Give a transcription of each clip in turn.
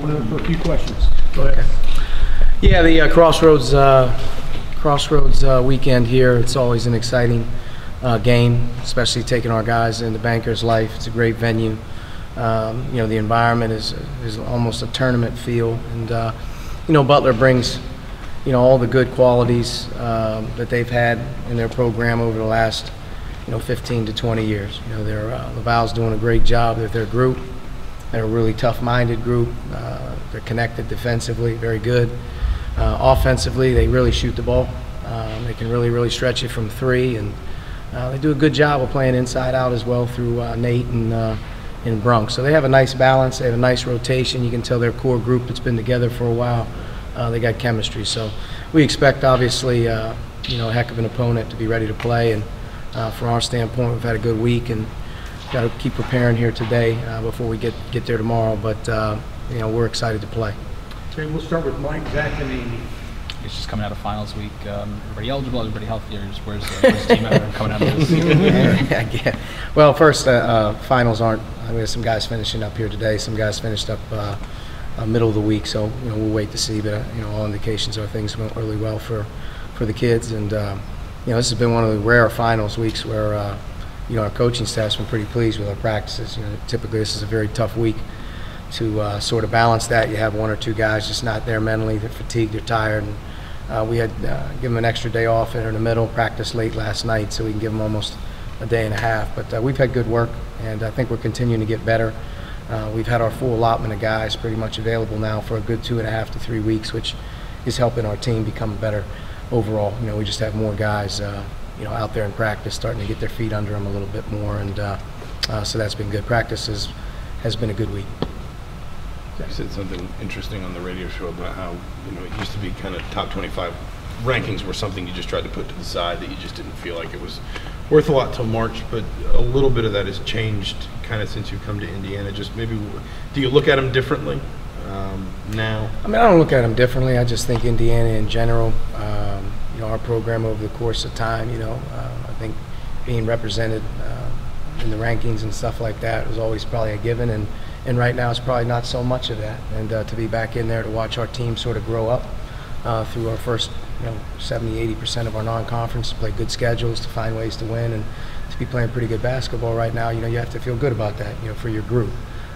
open it up for a few questions. Go ahead. Yeah, the Crossroads weekend here, it's always an exciting game, especially taking our guys into Bankers Life. It's a great venue. The environment is almost a tournament feel, and Butler brings all the good qualities that they've had in their program over the last 15 to 20 years. Laval's doing a great job with their group. They're a really tough-minded group. They're connected defensively, very good. Offensively, they really shoot the ball. They can really stretch it from three, and they do a good job of playing inside out as well through Nate and Brunk. So they have a nice balance. They have a nice rotation. You can tell their core group that's been together for a while. They got chemistry. So we expect, obviously, a heck of an opponent to be ready to play. And from our standpoint, we've had a good week and got to keep preparing here today before we get there tomorrow. But we're excited to play. Okay, we'll start with Mike, Zach, and Amy. It's just coming out of finals week. Everybody eligible, everybody healthy. Where's the team out coming out of this? Well, first, finals aren't. We have some guys finishing up here today. Some guys finished up middle of the week, so we'll wait to see. But all indications are things went really well for the kids, and this has been one of the rare finals weeks where our coaching staff's been pretty pleased with our practices. Typically this is a very tough week to sort of balance that. You have one or two guys just not there mentally. They're fatigued, they're tired, and we had give them an extra day off in the middle, practice late last night, so we can give them almost a day and a half. But we've had good work, and I think we're continuing to get better. We've had our full allotment of guys pretty much available now for a good 2.5 to 3 weeks, which is helping our team become better overall. We just have more guys out there in practice, starting to get their feet under them a little bit more, and so that's been good. Practice has been a good week. You said something interesting on the radio show about how it used to be kind of top 25 rankings were something you just tried to put to the side, that you just didn't feel like it was worth a lot till March, but a little bit of that has changed kind of since you've come to Indiana. Just maybe, do you look at them differently now? I mean, I don't look at them differently. I just think Indiana in general, our program over the course of time, I think being represented in the rankings and stuff like that was always probably a given, and right now it's probably not so much of that. And to be back in there to watch our team sort of grow up through our first 70–80% of our non-conference, to play good schedules, to find ways to win, and to be playing pretty good basketball right now, you have to feel good about that, for your group.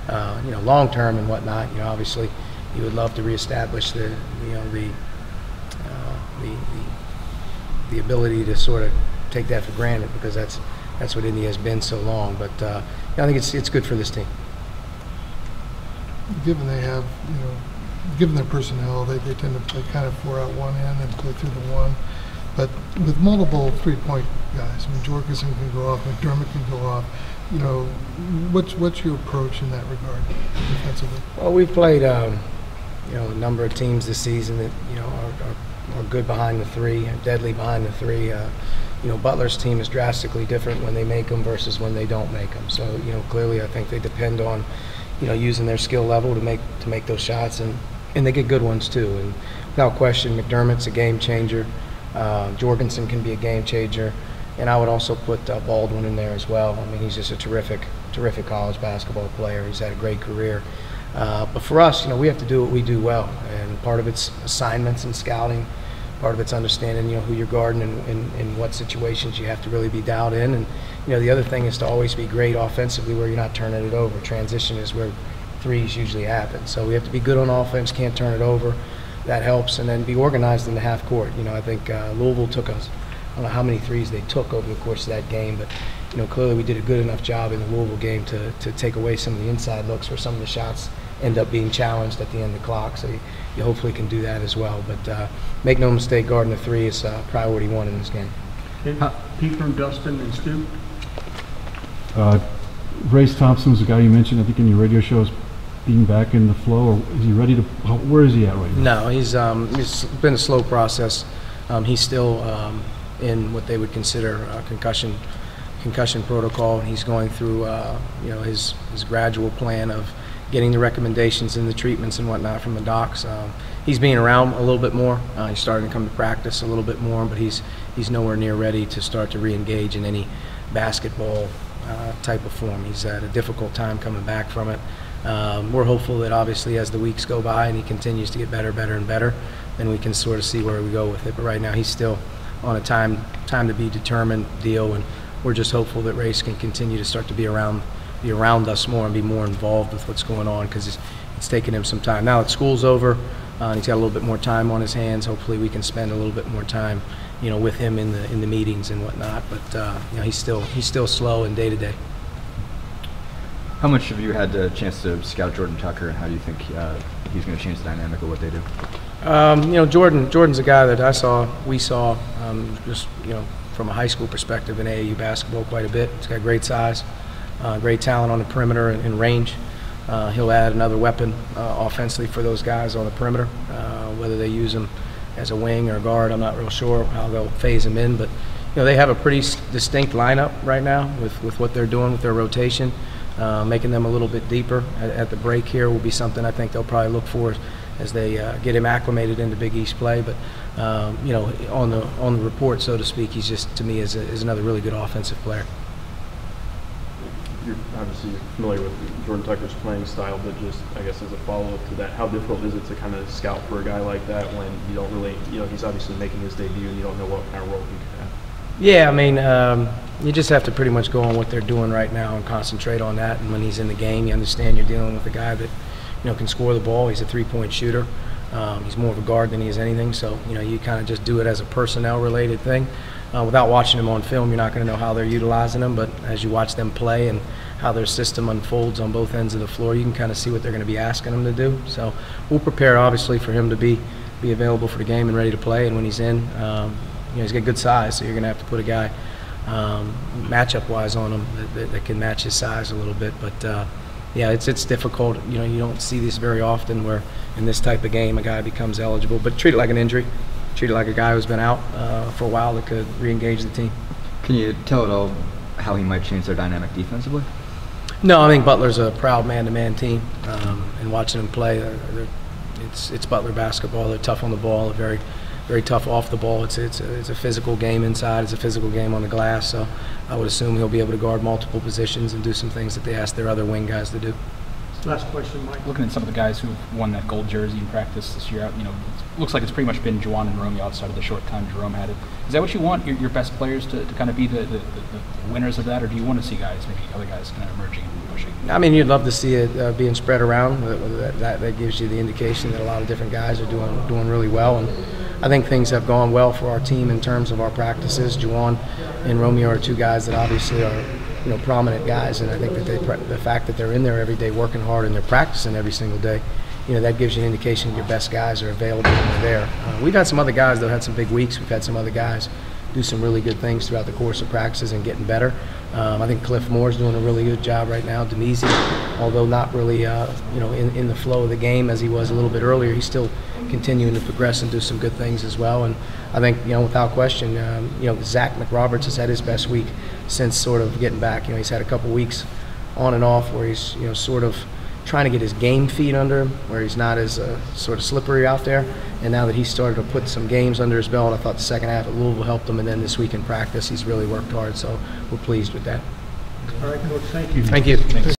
Long term and whatnot, obviously you would love to reestablish the ability to sort of take that for granted, because that's what Indy has been so long. But I think it's good for this team. Given they have, given their personnel, they tend to play kind of 4 out 1 in and play through the one. But with multiple 3-point guys, Jorgensen can go off, McDermott can go off. What's your approach in that regard defensively? Well, we've played a number of teams this season that are good behind the three, deadly behind the three. Butler's team is drastically different when they make them versus when they don't make them. So clearly I think they depend on using their skill level to make those shots, and they get good ones too. And without question, McDermott's a game changer. Jorgensen can be a game changer, and I would also put Baldwin in there as well. I mean, he's just a terrific college basketball player. He's had a great career. But for us, we have to do what we do well, and part of it's assignments and scouting. Part of it's understanding, who you're guarding and in what situations you have to really be dialed in. And, the other thing is to always be great offensively where you're not turning it over. Transition is where threes usually happen. So we have to be good on offense, can't turn it over. That helps. And then be organized in the half court. I think Louisville took us, I don't know how many threes they took over the course of that game, but, clearly we did a good enough job in the Louisville game to take away some of the inside looks where some of the shots end up being challenged at the end of the clock. So you hopefully can do that as well. But make no mistake, guarding the three is priority one in this game. Okay. Pete from Dustin and Stu. Race Thompson was the guy you mentioned, I think, in your radio shows, being back in the flow. Or is he ready to? Where is he at right now? No, it's been a slow process. He's still in what they would consider concussion protocol, and he's going through his gradual plan of getting the recommendations and the treatments and whatnot from the docs. He's being around a little bit more. He's starting to come to practice a little bit more, but he's nowhere near ready to start to re-engage in any basketball type of form. He's had a difficult time coming back from it. We're hopeful that obviously as the weeks go by and he continues to get better and better, then we can sort of see where we go with it. But right now he's still on a time to be determined deal, and we're just hopeful that Race can continue to start to be around us more and be more involved with what's going on, because it's taken him some time. Now that school's over, and he's got a little bit more time on his hands, hopefully we can spend a little bit more time, with him in the meetings and whatnot. But he's still slow and day to day. How much have you had the chance to scout Jordan Tucker, and how do you think he's going to change the dynamic of what they do? Jordan's a guy that we saw just from a high school perspective in AAU basketball quite a bit. He's got great size, great talent on the perimeter and range. He'll add another weapon offensively for those guys on the perimeter. Whether they use him as a wing or a guard, I'm not real sure how they'll phase him in, but they have a pretty distinct lineup right now with what they're doing with their rotation. Making them a little bit deeper at the break here will be something I think they'll probably look for as they get him acclimated into Big East play. But on the report, so to speak, he's just, to me, is another really good offensive player. You're obviously familiar with Jordan Tucker's playing style, but just, I guess, as a follow-up to that, how difficult is it to kind of scout for a guy like that when you don't really, he's obviously making his debut and you don't know what kind of role he could have? Yeah, I mean, you just have to pretty much go on what they're doing right now and concentrate on that. And when he's in the game, you understand you're dealing with a guy that, can score the ball. He's a three-point shooter. He's more of a guard than he is anything. So, you kind of just do it as a personnel-related thing. Without watching them on film, you're not going to know how they're utilizing them. But as you watch them play and how their system unfolds on both ends of the floor, you can kind of see what they're going to be asking them to do. So we'll prepare, obviously, for him to be available for the game and ready to play. And when he's in, he's got good size, so you're going to have to put a guy matchup-wise on him that can match his size a little bit. But it's difficult. You don't see this very often where in this type of game a guy becomes eligible, but treat it like an injury. Treat it like a guy who's been out for a while that could re-engage the team. Can you tell at all how he might change their dynamic defensively? No, I think Butler's a proud man-to-man team, and watching them play, it's Butler basketball. They're tough on the ball. They're very tough off the ball. It's a physical game inside. It's a physical game on the glass. So I would assume he'll be able to guard multiple positions and do some things that they ask their other wing guys to do. Last question, Mike. Looking at some of the guys who've won that gold jersey in practice this year, it looks like it's pretty much been Juwan and Romeo outside of the short time Jerome had it. Is that what you want, your best players to kind of be the winners of that, or do you want to see guys, maybe other guys kind of emerging and pushing? I mean, you'd love to see it being spread around. That gives you the indication that a lot of different guys are doing really well. And I think things have gone well for our team in terms of our practices. Juwan and Romeo are two guys that obviously are prominent guys, and I think that the fact that they're in there every day working hard and they're practicing every single day, that gives you an indication that your best guys are available and they're there. We've had some other guys that had some big weeks. We've had some other guys do some really good things throughout the course of practices and getting better. I think Cliff Moore's doing a really good job right now. Demezi, although not really in the flow of the game as he was a little bit earlier, he's still continuing to progress and do some good things as well. And I think without question, Zach McRoberts has had his best week since sort of getting back. He's had a couple weeks on and off where he's sort of trying to get his game feet under him, where he's not as sort of slippery out there. And now that he's started to put some games under his belt, I thought the second half at Louisville helped him, and then this week in practice he's really worked hard, so we're pleased with that. All right, Coach, thank you. Thank you.